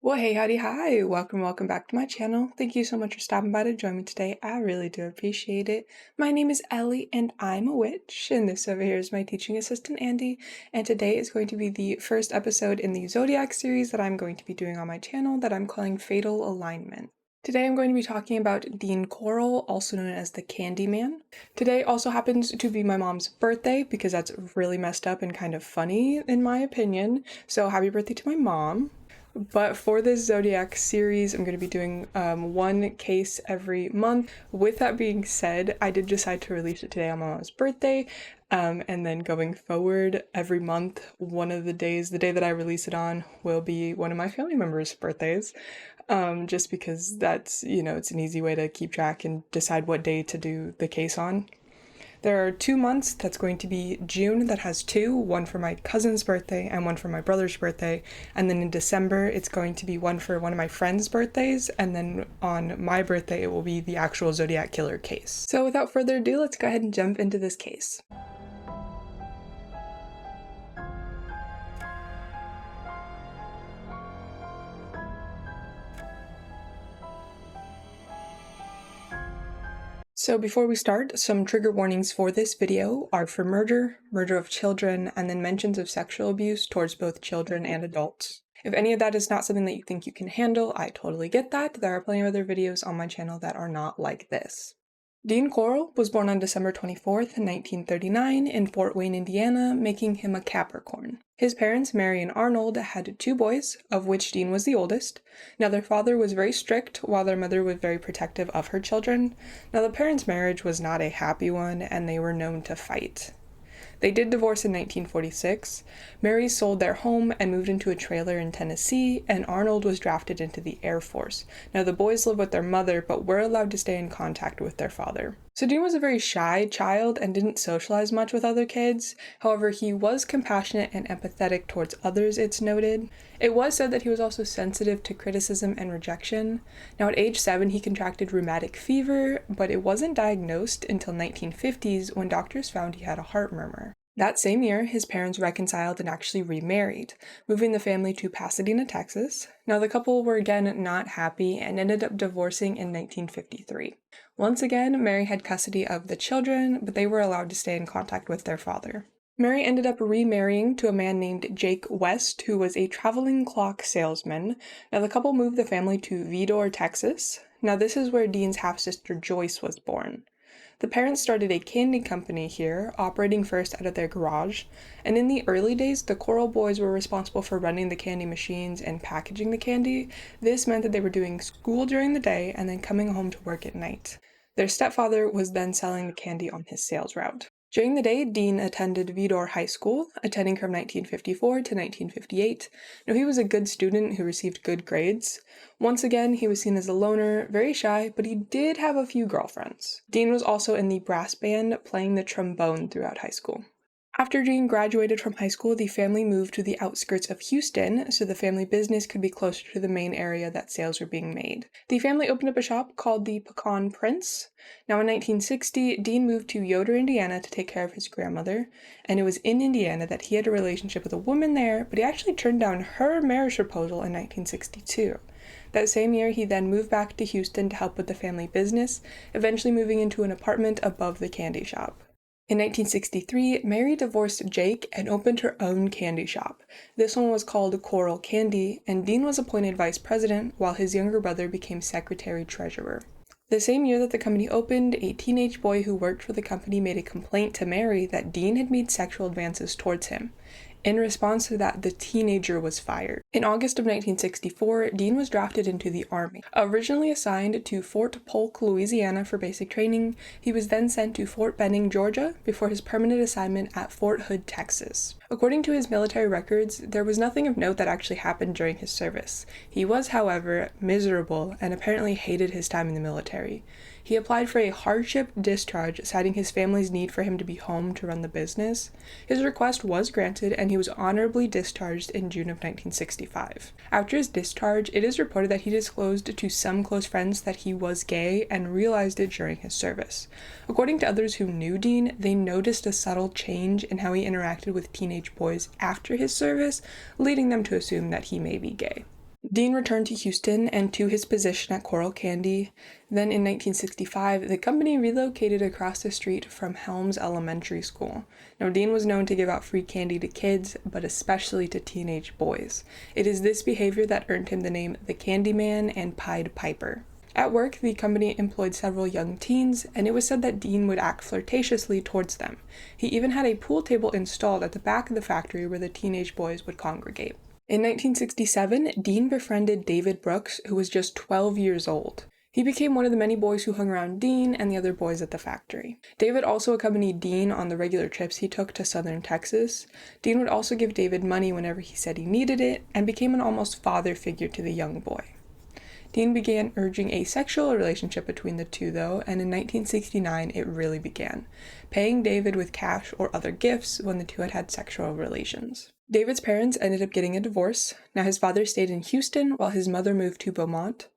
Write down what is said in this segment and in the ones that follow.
Well, hey, howdy, hi. Welcome back to my channel. Thank you so much for stopping by to join me today. I really do appreciate it. My name is Ellie and I'm a witch, and this over here is my teaching assistant, Andy, and today is going to be the first episode in the Zodiac series that I'm going to be doing on my channel that I'm calling Fatal Alignment. Today I'm going to be talking about Dean Corll, also known as the Candyman. Today also happens to be my mom's birthday because that's really messed up and kind of funny in my opinion, so happy birthday to my mom. But for this Zodiac series, I'm going to be doing one case every month. With that being said, I did decide to release it today on my mom's birthday, and then going forward, every month, one of the days, the day that I release it on, will be one of my family members' birthdays, just because that's, it's an easy way to keep track and decide what day to do the case on. There are 2 months. That's going to be June, that has two, one for my cousin's birthday and one for my brother's birthday. And then in December, it's going to be one for one of my friend's birthdays. And then on my birthday, it will be the actual Zodiac Killer case. So without further ado, let's go ahead and jump into this case. So before we start, some trigger warnings for this video are for murder, murder of children, and then mentions of sexual abuse towards both children and adults. If any of that is not something that you think you can handle, I totally get that. There are plenty of other videos on my channel that are not like this. Dean Corll was born on December 24th, 1939 in Fort Wayne, Indiana, making him a Capricorn. His parents, Mary and Arnold, had two boys, of which Dean was the oldest. Now their father was very strict, while their mother was very protective of her children. Now the parents' marriage was not a happy one, and they were known to fight. They did divorce in 1946. Mary sold their home and moved into a trailer in Tennessee, and Arnold was drafted into the Air Force. Now the boys live with their mother, but were allowed to stay in contact with their father. So Dean was a very shy child and didn't socialize much with other kids. However, he was compassionate and empathetic towards others, it's noted. It was said that he was also sensitive to criticism and rejection. Now at age 7, he contracted rheumatic fever, but it wasn't diagnosed until 1950s when doctors found he had a heart murmur. That same year, his parents reconciled and actually remarried, moving the family to Pasadena, Texas. Now the couple were again not happy and ended up divorcing in 1953. Once again, Mary had custody of the children, but they were allowed to stay in contact with their father. Mary ended up remarrying to a man named Jake West, who was a traveling clock salesman. Now the couple moved the family to Vidor, Texas. Now this is where Dean's half-sister Joyce was born. The parents started a candy company here, operating first out of their garage, and in the early days, the Corll boys were responsible for running the candy machines and packaging the candy. This meant that they were doing school during the day and then coming home to work at night. Their stepfather was then selling the candy on his sales route. During the day, Dean attended Vidor High School, attending from 1954 to 1958. Now, he was a good student who received good grades. Once again, he was seen as a loner, very shy, but he did have a few girlfriends. Dean was also in the brass band, playing the trombone throughout high school. After Dean graduated from high school, the family moved to the outskirts of Houston, so the family business could be closer to the main area that sales were being made. The family opened up a shop called the Pecan Prince. Now in 1960, Dean moved to Yoder, Indiana to take care of his grandmother, and it was in Indiana that he had a relationship with a woman there, but he actually turned down her marriage proposal in 1962. That same year, he then moved back to Houston to help with the family business, eventually moving into an apartment above the candy shop. In 1963, Mary divorced Jake and opened her own candy shop. This one was called Corll Candy, and Dean was appointed vice president while his younger brother became secretary-treasurer. The same year that the company opened, a teenage boy who worked for the company made a complaint to Mary that Dean had made sexual advances towards him. In response to that, the teenager was fired. In August of 1964, Dean was drafted into the Army. Originally assigned to Fort Polk, Louisiana for basic training, he was then sent to Fort Benning, Georgia, before his permanent assignment at Fort Hood, Texas. According to his military records, there was nothing of note that actually happened during his service. He was, however, miserable and apparently hated his time in the military. He applied for a hardship discharge, citing his family's need for him to be home to run the business. His request was granted, and he was honorably discharged in June of 1965. After his discharge, it is reported that he disclosed to some close friends that he was gay and realized it during his service. According to others who knew Dean, they noticed a subtle change in how he interacted with teenage boys after his service, leading them to assume that he may be gay. Dean returned to Houston and to his position at Corll Candy. Then in 1965, the company relocated across the street from Helms Elementary School. Now, Dean was known to give out free candy to kids, but especially to teenage boys. It is this behavior that earned him the name the Candyman and Pied Piper. At work, the company employed several young teens, and it was said that Dean would act flirtatiously towards them. He even had a pool table installed at the back of the factory where the teenage boys would congregate. In 1967, Dean befriended David Brooks, who was just 12 years old. He became one of the many boys who hung around Dean and the other boys at the factory. David also accompanied Dean on the regular trips he took to southern Texas. Dean would also give David money whenever he said he needed it, and became an almost father figure to the young boy. Dean began urging a sexual relationship between the two, though, and in 1969 it really began, paying David with cash or other gifts when the two had had sexual relations. David's parents ended up getting a divorce. Now his father stayed in Houston while his mother moved to Beaumont.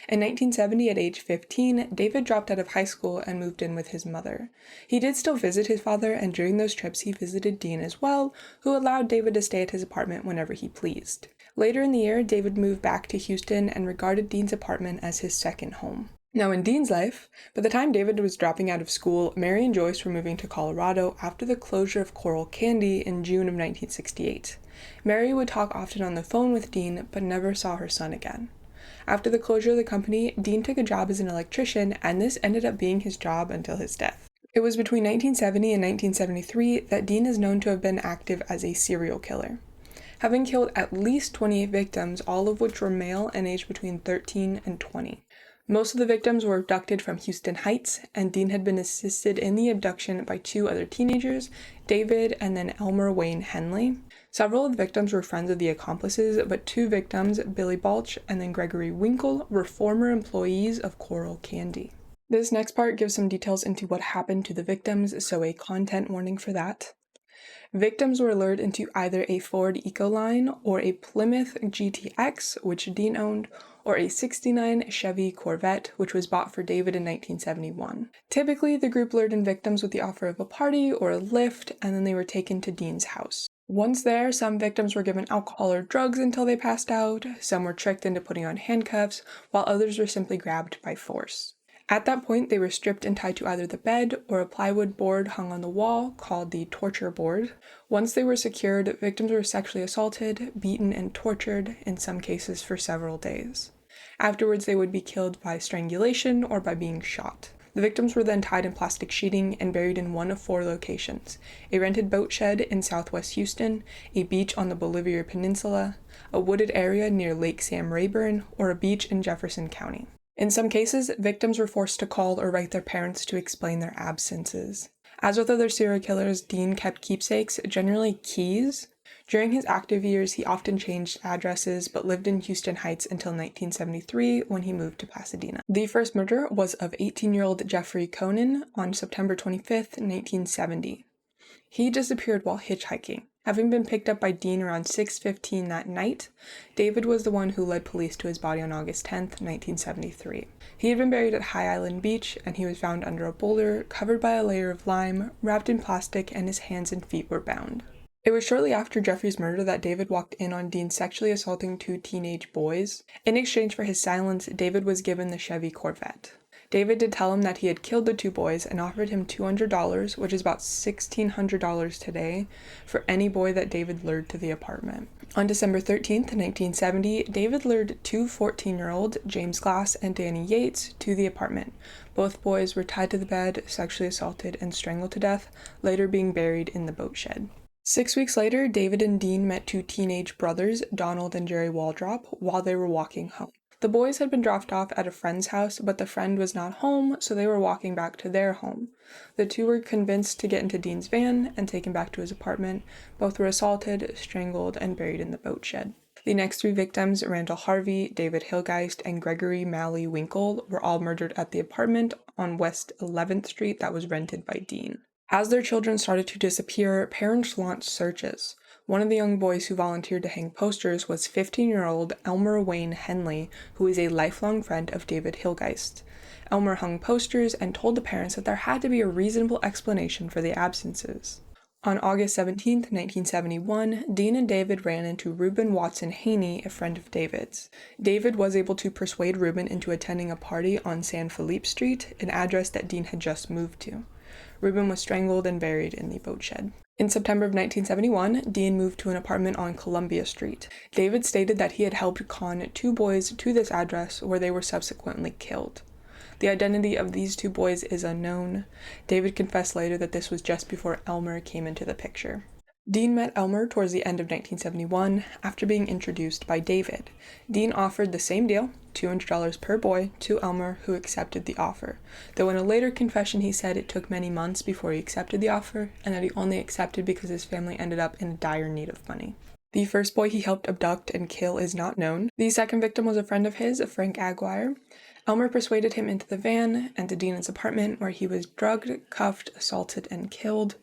In 1970, at age 15, David dropped out of high school and moved in with his mother. He did still visit his father, and during those trips he visited Dean as well, who allowed David to stay at his apartment whenever he pleased. Later in the year, David moved back to Houston and regarded Dean's apartment as his second home. Now, in Dean's life, by the time David was dropping out of school, Mary and Joyce were moving to Colorado after the closure of Corll Candy in June of 1968. Mary would talk often on the phone with Dean, but never saw her son again. After the closure of the company, Dean took a job as an electrician, and this ended up being his job until his death. It was between 1970 and 1973 that Dean is known to have been active as a serial killer, having killed at least 28 victims, all of which were male and aged between 13 and 20. Most of the victims were abducted from Houston Heights, and Dean had been assisted in the abduction by two other teenagers, David and then Elmer Wayne Henley. Several of the victims were friends of the accomplices, but two victims, Billy Balch and then Gregory Winkle, were former employees of Corll Candy. This next part gives some details into what happened to the victims, so a content warning for that. Victims were lured into either a Ford Ecoline or a Plymouth GTX, which Dean owned, or a '69 Chevy Corvette, which was bought for David in 1971. Typically, the group lured in victims with the offer of a party or a lift, and then they were taken to Dean's house. Once there, some victims were given alcohol or drugs until they passed out, some were tricked into putting on handcuffs, while others were simply grabbed by force. At that point, they were stripped and tied to either the bed or a plywood board hung on the wall called the torture board. Once they were secured, victims were sexually assaulted, beaten, and tortured, in some cases for several days. Afterwards, they would be killed by strangulation or by being shot. The victims were then tied in plastic sheeting and buried in one of four locations: a rented boat shed in southwest Houston, a beach on the Bolivar Peninsula, a wooded area near Lake Sam Rayburn, or a beach in Jefferson County. In some cases, victims were forced to call or write their parents to explain their absences. As with other serial killers, Dean kept keepsakes, generally keys. During his active years, he often changed addresses, but lived in Houston Heights until 1973 when he moved to Pasadena. The first murder was of 18-year-old Jeffrey Conan on September 25th, 1970. He disappeared while hitchhiking. Having been picked up by Dean around 6:15 that night, David was the one who led police to his body on August 10th, 1973. He had been buried at High Island Beach, and he was found under a boulder, covered by a layer of lime, wrapped in plastic, and his hands and feet were bound. It was shortly after Jeffrey's murder that David walked in on Dean sexually assaulting two teenage boys. In exchange for his silence, David was given the Chevy Corvette. David did tell him that he had killed the two boys and offered him $200, which is about $1,600 today, for any boy that David lured to the apartment. On December 13th, 1970, David lured two 14-year-olds, James Glass and Danny Yates, to the apartment. Both boys were tied to the bed, sexually assaulted, and strangled to death, later being buried in the boat shed. 6 weeks later, David and Dean met two teenage brothers, Donald and Jerry Waldrop, while they were walking home. The boys had been dropped off at a friend's house, but the friend was not home, so they were walking back to their home. The two were convinced to get into Dean's van and taken back to his apartment. Both were assaulted, strangled, and buried in the boat shed. The next three victims, Randall Harvey, David Hilgeist, and Gregory Malley Winkle, were all murdered at the apartment on West 11th Street that was rented by Dean. As their children started to disappear, parents launched searches. One of the young boys who volunteered to hang posters was 15-year-old Elmer Wayne Henley, who is a lifelong friend of David Hilgeist. Elmer hung posters and told the parents that there had to be a reasonable explanation for the absences. On August 17, 1971, Dean and David ran into Reuben Watson Haney, a friend of David's. David was able to persuade Reuben into attending a party on San Felipe Street, an address that Dean had just moved to. Reuben was strangled and buried in the boat shed. In September of 1971, Dean moved to an apartment on Columbia Street. David stated that he had helped con 2 boys to this address, where they were subsequently killed. The identity of these 2 boys is unknown. David confessed later that this was just before Elmer came into the picture. Dean met Elmer towards the end of 1971 after being introduced by David. Dean offered the same deal, $200 per boy, to Elmer, who accepted the offer, though in a later confession he said it took many months before he accepted the offer, and that he only accepted because his family ended up in dire need of money. The first boy he helped abduct and kill is not known. The second victim was a friend of his, Frank Aguirre. Elmer persuaded him into the van and to Dean's apartment, where he was drugged, cuffed, assaulted, and killed.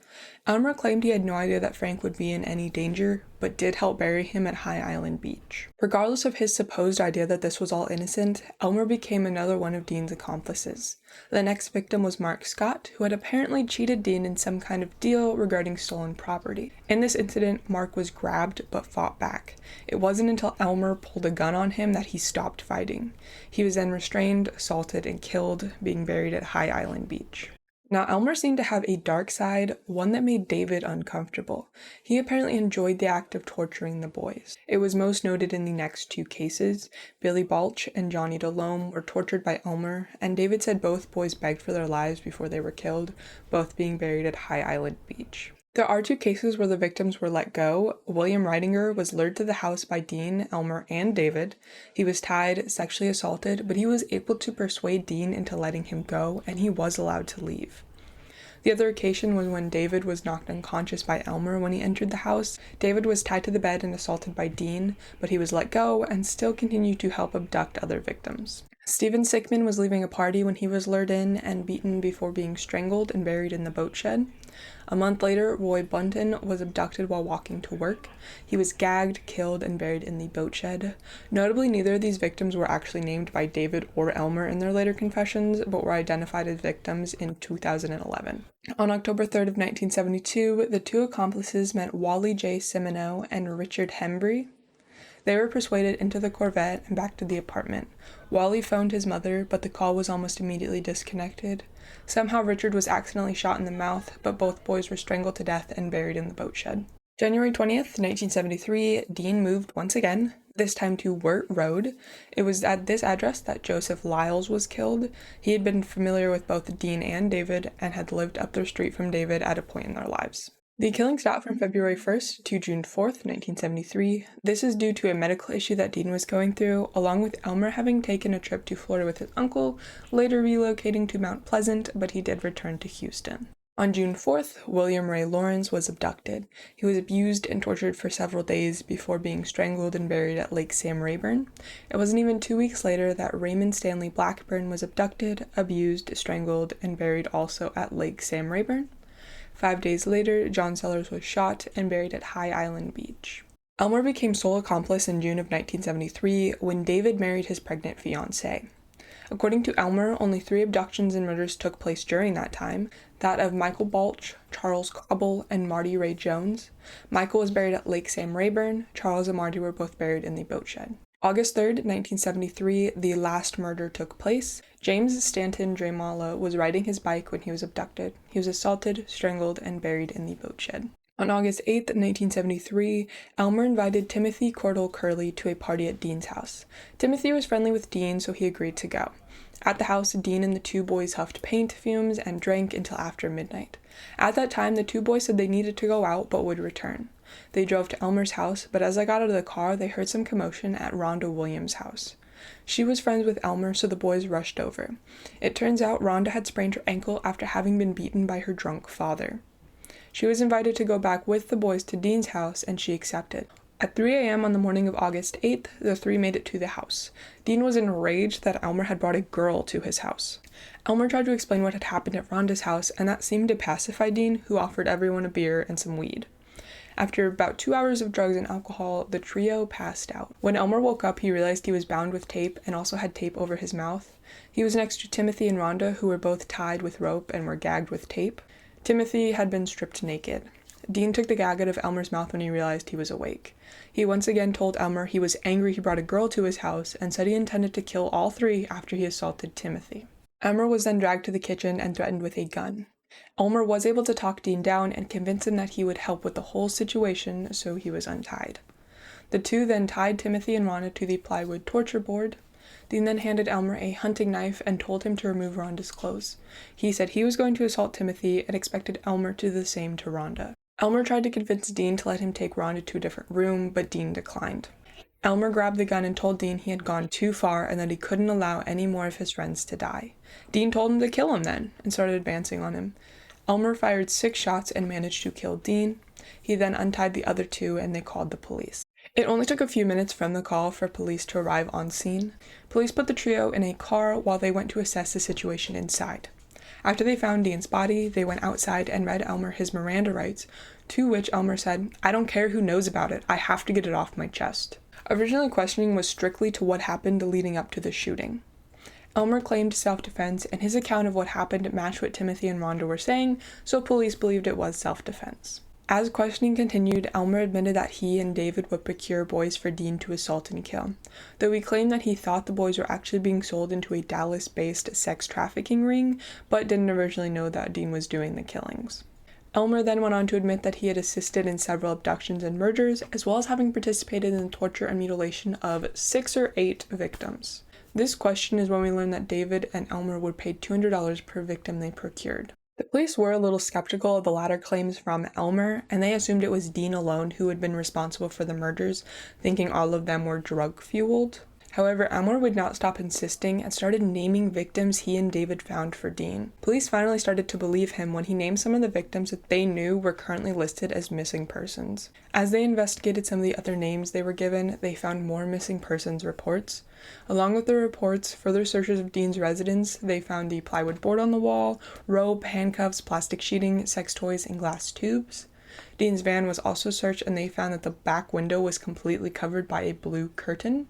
Elmer claimed he had no idea that Frank would be in any danger, but did help bury him at High Island Beach. Regardless of his supposed idea that this was all innocent, Elmer became another one of Dean's accomplices. The next victim was Mark Scott, who had apparently cheated Dean in some kind of deal regarding stolen property. In this incident, Mark was grabbed but fought back. It wasn't until Elmer pulled a gun on him that he stopped fighting. He was then restrained, assaulted, and killed, being buried at High Island Beach. Now, Elmer seemed to have a dark side, one that made David uncomfortable. He apparently enjoyed the act of torturing the boys. It was most noted in the next 2 cases. Billy Balch and Johnny Delhomme were tortured by Elmer, and David said both boys begged for their lives before they were killed, both being buried at High Island Beach. There are 2 cases where the victims were let go. William Ridinger was lured to the house by Dean, Elmer, and David. He was tied, sexually assaulted, but he was able to persuade Dean into letting him go, and he was allowed to leave. The other occasion was when David was knocked unconscious by Elmer when he entered the house. David was tied to the bed and assaulted by Dean, but he was let go and still continued to help abduct other victims. Stephen Sickman was leaving a party when he was lured in and beaten before being strangled and buried in the boat shed. A month later, Roy Bunton was abducted while walking to work. He was gagged, killed, and buried in the boat shed. Notably, neither of these victims were actually named by David or Elmer in their later confessions, but were identified as victims in 2011. On October 3rd of 1972, the 2 accomplices met Wally J. Simoneau and Richard Hembry. They were persuaded into the Corvette and back to the apartment. Wally phoned his mother, but the call was almost immediately disconnected. Somehow Richard was accidentally shot in the mouth, but both boys were strangled to death and buried in the boat shed. January 20th, 1973, Dean moved once again, this time to Wirt Road. It was at this address that Joseph Lyles was killed. He had been familiar with both Dean and David and had lived up their street from David at a point in their lives. The killing stopped from February 1st to June 4th, 1973. This is due to a medical issue that Dean was going through, along with Elmer having taken a trip to Florida with his uncle, later relocating to Mount Pleasant, but he did return to Houston. On June 4th, William Ray Lawrence was abducted. He was abused and tortured for several days before being strangled and buried at Lake Sam Rayburn. It wasn't even 2 weeks later that Raymond Stanley Blackburn was abducted, abused, strangled, and buried also at Lake Sam Rayburn. 5 days later, John Sellers was shot and buried at High Island Beach. Elmer became sole accomplice in June of 1973 when David married his pregnant fiancée. According to Elmer, only 3 abductions and murders took place during that time, that of Michael Balch, Charles Cobble, and Marty Ray Jones. Michael was buried at Lake Sam Rayburn. Charles and Marty were both buried in the boat shed. August 3rd, 1973, the last murder took place. James Stanton Dramala was riding his bike when he was abducted. He was assaulted, strangled, and buried in the boat shed. On August 8th, 1973, Elmer invited Timothy Corll Curley to a party at Dean's house. Timothy was friendly with Dean, so he agreed to go. At the house, Dean and the 2 boys huffed paint fumes and drank until after midnight. At that time, the 2 boys said they needed to go out but would return. They drove to Elmer's house, but as they got out of the car, they heard some commotion at Rhonda Williams' house. She was friends with Elmer, so the boys rushed over. It turns out Rhonda had sprained her ankle after having been beaten by her drunk father. She was invited to go back with the boys to Dean's house, and she accepted. At 3 a.m. on the morning of August 8th, the 3 made it to the house. Dean was enraged that Elmer had brought a girl to his house. Elmer tried to explain what had happened at Rhonda's house, and that seemed to pacify Dean, who offered everyone a beer and some weed. After about 2 hours of drugs and alcohol, the trio passed out. When Elmer woke up, he realized he was bound with tape and also had tape over his mouth. He was next to Timothy and Rhonda, who were both tied with rope and were gagged with tape. Timothy had been stripped naked. Dean took the gag out of Elmer's mouth when he realized he was awake. He once again told Elmer he was angry he brought a girl to his house and said he intended to kill all three after he assaulted Timothy. Elmer was then dragged to the kitchen and threatened with a gun. Elmer was able to talk Dean down and convince him that he would help with the whole situation, so he was untied. The two then tied Timothy and Rhonda to the plywood torture board. Dean then handed Elmer a hunting knife and told him to remove Rhonda's clothes. He said he was going to assault Timothy and expected Elmer to do the same to Rhonda. Elmer tried to convince Dean to let him take Rhonda to a different room, but Dean declined. Elmer grabbed the gun and told Dean he had gone too far and that he couldn't allow any more of his friends to die. Dean told him to kill him then, and started advancing on him. Elmer fired 6 shots and managed to kill Dean. He then untied the other two and they called the police. It only took a few minutes from the call for police to arrive on scene. Police put the trio in a car while they went to assess the situation inside. After they found Dean's body, they went outside and read Elmer his Miranda rights, to which Elmer said, "I don't care who knows about it, I have to get it off my chest." Originally, questioning was strictly to what happened leading up to the shooting. Elmer claimed self-defense, and his account of what happened matched what Timothy and Rhonda were saying, so police believed it was self-defense. As questioning continued, Elmer admitted that he and David would procure boys for Dean to assault and kill, though he claimed that he thought the boys were actually being sold into a Dallas-based sex trafficking ring, but didn't originally know that Dean was doing the killings. Elmer then went on to admit that he had assisted in several abductions and murders, as well as having participated in the torture and mutilation of 6 or 8 victims. This question is when we learn that David and Elmer were paid $200 per victim they procured. The police were a little skeptical of the latter claims from Elmer, and they assumed it was Dean alone who had been responsible for the murders, thinking all of them were drug-fueled. However, Elmer would not stop insisting and started naming victims he and David found for Dean. Police finally started to believe him when he named some of the victims that they knew were currently listed as missing persons. As they investigated some of the other names they were given, they found more missing persons reports. Along with the reports, further searches of Dean's residence, they found the plywood board on the wall, rope, handcuffs, plastic sheeting, sex toys, and glass tubes. Dean's van was also searched, and they found that the back window was completely covered by a blue curtain.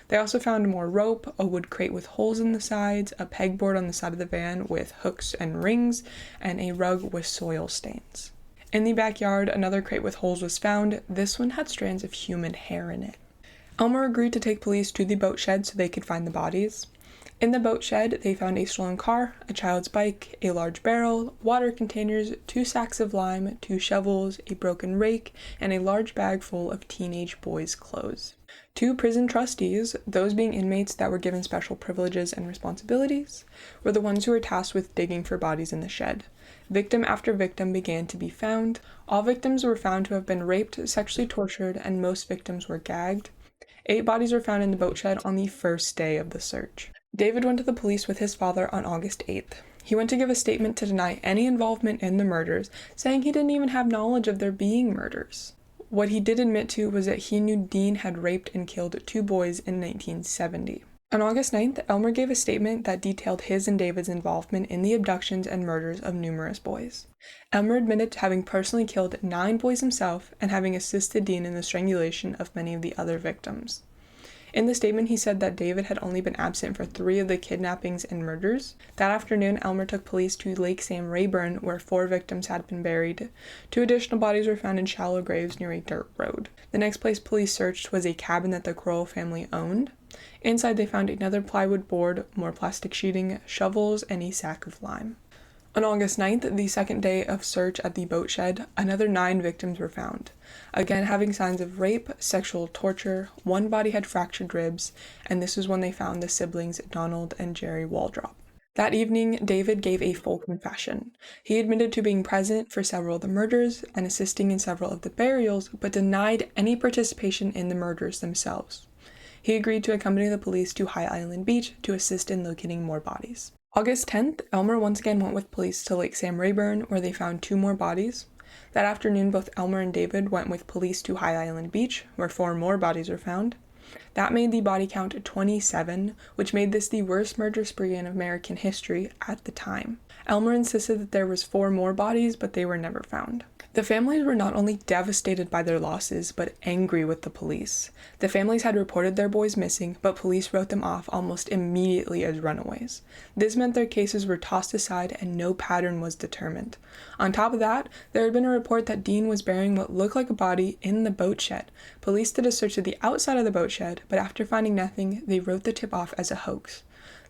They also found more rope, a wood crate with holes in the sides, a pegboard on the side of the van with hooks and rings, and a rug with soil stains. In the backyard, another crate with holes was found. This one had strands of human hair in it. Elmer agreed to take police to the boat shed so they could find the bodies. In the boat shed, they found a stolen car, a child's bike, a large barrel, water containers, 2 sacks of lime, 2 shovels, a broken rake, and a large bag full of teenage boys' clothes. 2 prison trustees, those being inmates that were given special privileges and responsibilities, were the ones who were tasked with digging for bodies in the shed. Victim after victim began to be found. All victims were found to have been raped, sexually tortured, and most victims were gagged. 8 bodies were found in the boat shed on the first day of the search. David went to the police with his father on August 8th. He went to give a statement to deny any involvement in the murders, saying he didn't even have knowledge of there being murders. What he did admit to was that he knew Dean had raped and killed 2 boys in 1970. On August 9th, Elmer gave a statement that detailed his and David's involvement in the abductions and murders of numerous boys. Elmer admitted to having personally killed 9 boys himself and having assisted Dean in the strangulation of many of the other victims. In the statement, he said that David had only been absent for 3 of the kidnappings and murders. That afternoon, Elmer took police to Lake Sam Rayburn, where 4 victims had been buried. 2 additional bodies were found in shallow graves near a dirt road. The next place police searched was a cabin that the Corll family owned. Inside, they found another plywood board, more plastic sheeting, shovels, and a sack of lime. On August 9th, the second day of search at the boat shed, another 9 victims were found. Again, having signs of rape, sexual torture, 1 body had fractured ribs, and this was when they found the siblings Donald and Jerry Waldrop. That evening, David gave a full confession. He admitted to being present for several of the murders and assisting in several of the burials, but denied any participation in the murders themselves. He agreed to accompany the police to High Island Beach to assist in locating more bodies. August 10th, Elmer once again went with police to Lake Sam Rayburn, where they found 2 more bodies. That afternoon, both Elmer and David went with police to High Island Beach, where 4 more bodies were found. That made the body count 27, which made this the worst murder spree in American history at the time. Elmer insisted that there was 4 more bodies, but they were never found. The families were not only devastated by their losses, but angry with the police. The families had reported their boys missing, but police wrote them off almost immediately as runaways. This meant their cases were tossed aside and no pattern was determined. On top of that, there had been a report that Dean was burying what looked like a body in the boat shed. Police did a search of the outside of the boat shed, but after finding nothing, they wrote the tip off as a hoax.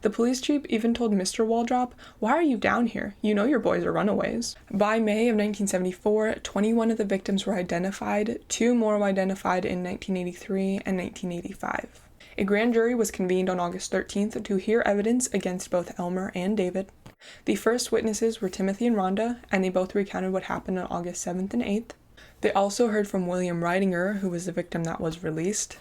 The police chief even told Mr. Waldrop, "Why are you down here? You know your boys are runaways." By May of 1974, 21 of the victims were identified, 2 more were identified in 1983 and 1985. A grand jury was convened on August 13th to hear evidence against both Elmer and David. The first witnesses were Timothy and Rhonda, and they both recounted what happened on August 7th and 8th. They also heard from William Ridinger, who was the victim that was released.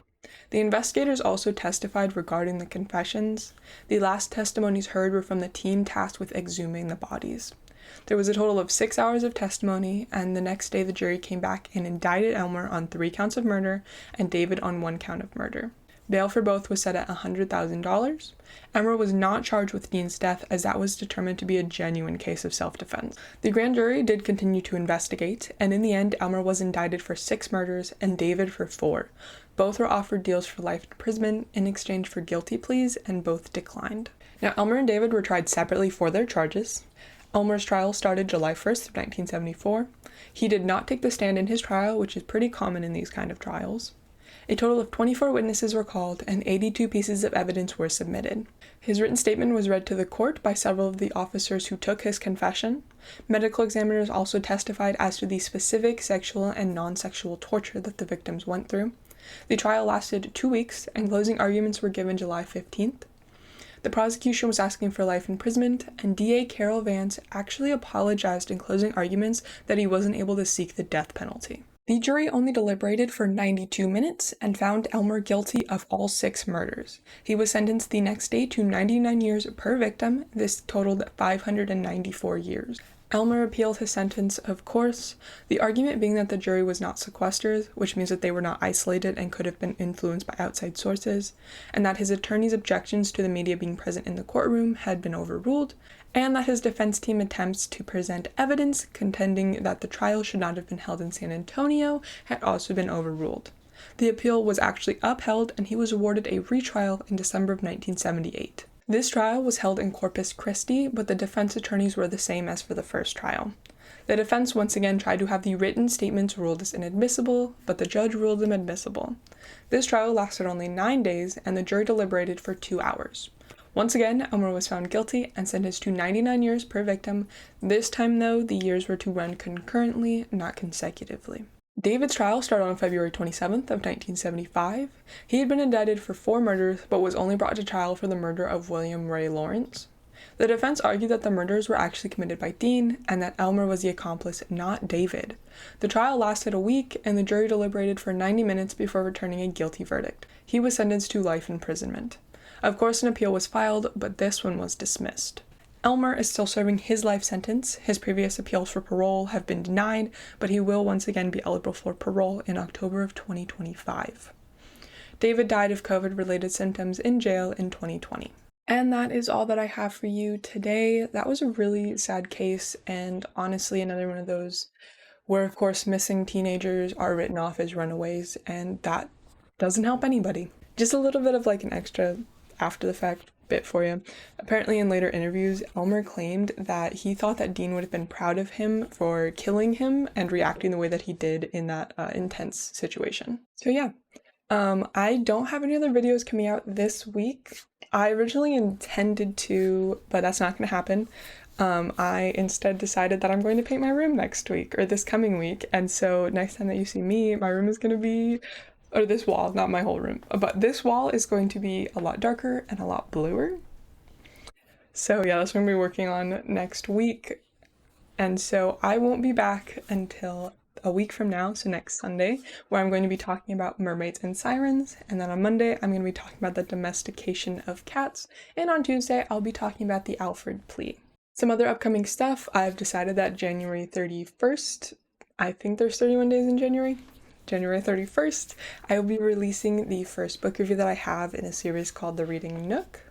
The investigators also testified regarding the confessions. The last testimonies heard were from the team tasked with exhuming the bodies. There was a total of 6 hours of testimony, and the next day the jury came back and indicted Elmer on 3 counts of murder and David on 1 count of murder. Bail for both was set at $100,000. Elmer was not charged with Dean's death, as that was determined to be a genuine case of self-defense. The grand jury did continue to investigate, and in the end, Elmer was indicted for 6 murders and David for 4. Both were offered deals for life imprisonment in exchange for guilty pleas, and both declined. Now, Elmer and David were tried separately for their charges. Elmer's trial started July 1st of 1974. He did not take the stand in his trial, which is pretty common in these kind of trials. A total of 24 witnesses were called, and 82 pieces of evidence were submitted. His written statement was read to the court by several of the officers who took his confession. Medical examiners also testified as to the specific sexual and non-sexual torture that the victims went through. The trial lasted 2 weeks, and closing arguments were given July 15th. The prosecution was asking for life imprisonment, and DA Carroll Vance actually apologized in closing arguments that he wasn't able to seek the death penalty. The jury only deliberated for 92 minutes and found Elmer guilty of all 6 murders. He was sentenced the next day to 99 years per victim. This totaled 594 years. Elmer appealed his sentence, of course, the argument being that the jury was not sequestered, which means that they were not isolated and could have been influenced by outside sources, and that his attorney's objections to the media being present in the courtroom had been overruled, and that his defense team attempts to present evidence contending that the trial should not have been held in San Antonio had also been overruled. The appeal was actually upheld, and he was awarded a retrial in December of 1978. This trial was held in Corpus Christi, but the defense attorneys were the same as for the first trial. The defense once again tried to have the written statements ruled as inadmissible, but the judge ruled them admissible. This trial lasted only 9 days, and the jury deliberated for 2 hours. Once again, Elmer was found guilty and sentenced to 99 years per victim. This time, though, the years were to run concurrently, not consecutively. David's trial started on February 27th of 1975. He had been indicted for 4 murders, but was only brought to trial for the murder of William Ray Lawrence. The defense argued that the murders were actually committed by Dean, and that Elmer was the accomplice, not David. The trial lasted a week, and the jury deliberated for 90 minutes before returning a guilty verdict. He was sentenced to life imprisonment. Of course, an appeal was filed, but this one was dismissed. Elmer is still serving his life sentence. His previous appeals for parole have been denied, but he will once again be eligible for parole in October of 2025. David died of COVID-related symptoms in jail in 2020. And that is all that I have for you today. That was a really sad case, and honestly another one of those where, of course, missing teenagers are written off as runaways, and that doesn't help anybody. Just a little bit of like an extra after the fact bit for you. Apparently in later interviews, Elmer claimed that he thought that Dean would have been proud of him for killing him and reacting the way that he did in that intense situation. So yeah, I don't have any other videos coming out this week. I originally intended to, but that's not going to happen. I instead decided that I'm going to paint my room next week, or this coming week, and so next time that you see me, my room is going to be, or this wall, not my whole room, but this wall is going to be a lot darker and a lot bluer. So yeah, that's what I'm going to be working on next week. And so I won't be back until a week from now, so next Sunday, where I'm going to be talking about mermaids and sirens. And then on Monday, I'm going to be talking about the domestication of cats. And on Tuesday, I'll be talking about the Alfred plea. Some other upcoming stuff, I've decided that January 31st, I think there's 31 days in January 31st, I will be releasing the first book review that I have in a series called The Reading Nook.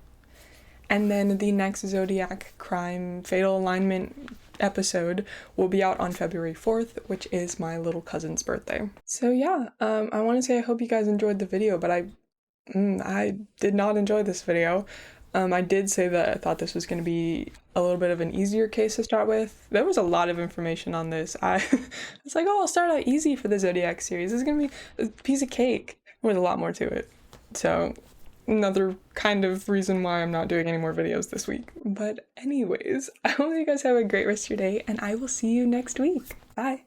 And then the next Zodiac Crime Fatal Alignment episode will be out on February 4th, which is my little cousin's birthday. So yeah, I want to say I hope you guys enjoyed the video, but I did not enjoy this video. I did say that I thought this was going to be a little bit of an easier case to start with. There was a lot of information on this. I was like, oh, I'll start out easy for the Zodiac series. This is going to be a piece of cake. There was a lot more to it. So another kind of reason why I'm not doing any more videos this week. But anyways, I hope you guys have a great rest of your day, and I will see you next week. Bye.